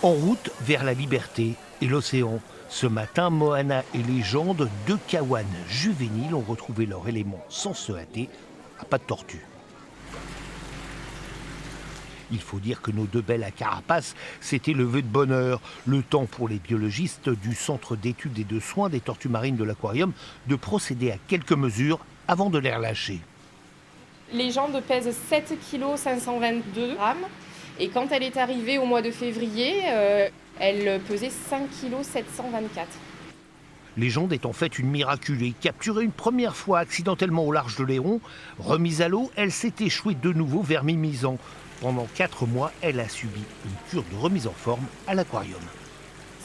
En route vers la liberté et l'océan. Ce matin, Moana et Légende, deux kawanes juvéniles, ont retrouvé leur élément sans se hâter, à pas de tortue. Il faut dire que nos deux belles à carapace s'étaient levées de bonne heure. Le temps pour les biologistes du Centre d'études et de soins des tortues marines de l'aquarium de procéder à quelques mesures avant de les relâcher. Légende pèse 7 kg 522 grammes et quand elle est arrivée au mois de février, elle pesait 5 kg 724. Légende est en fait une miraculée. Capturée une première fois accidentellement au large de l'Héron, remise à l'eau, elle s'est échouée de nouveau vers Mimizan. Pendant 4 mois, elle a subi une cure de remise en forme à l'aquarium.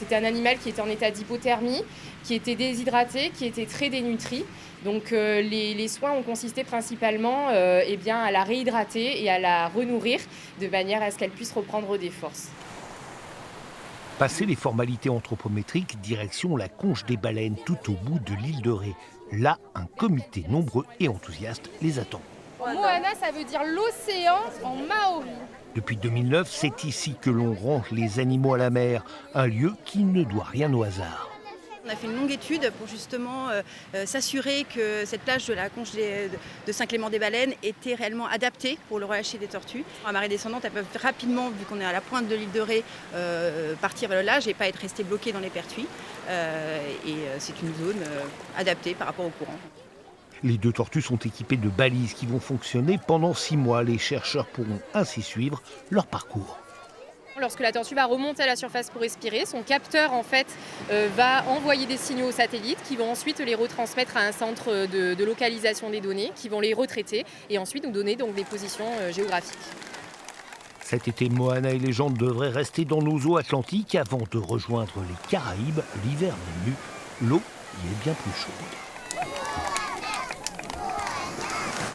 C'était un animal qui était en état d'hypothermie, qui était déshydraté, qui était très dénutri. Donc les soins ont consisté principalement à la réhydrater et à la renourrir de manière à ce qu'elle puisse reprendre des forces. Passé les formalités anthropométriques, direction la conche des baleines tout au bout de l'île de Ré. Là, un comité nombreux et enthousiaste les attend. Moana, ça veut dire l'océan en maori. Depuis 2009, c'est ici que l'on range les animaux à la mer, un lieu qui ne doit rien au hasard. On a fait une longue étude pour justement s'assurer que cette plage de la conche de Saint-Clément-des-Baleines était réellement adaptée pour le relâcher des tortues. À marée descendante, elles peuvent rapidement, vu qu'on est à la pointe de l'île de Ré, partir vers le large et pas être restées bloquées dans les pertuis. C'est une zone adaptée par rapport au courant. Les deux tortues sont équipées de balises qui vont fonctionner pendant 6 mois. Les chercheurs pourront ainsi suivre leur parcours. Lorsque la tortue va remonter à la surface pour respirer, son capteur va envoyer des signaux aux satellites qui vont ensuite les retransmettre à un centre de localisation des données, qui vont les retraiter et ensuite nous donner donc des positions géographiques. Cet été, Moana et Légende devraient rester dans nos eaux atlantiques avant de rejoindre les Caraïbes l'hiver venu. L'eau y est bien plus chaude.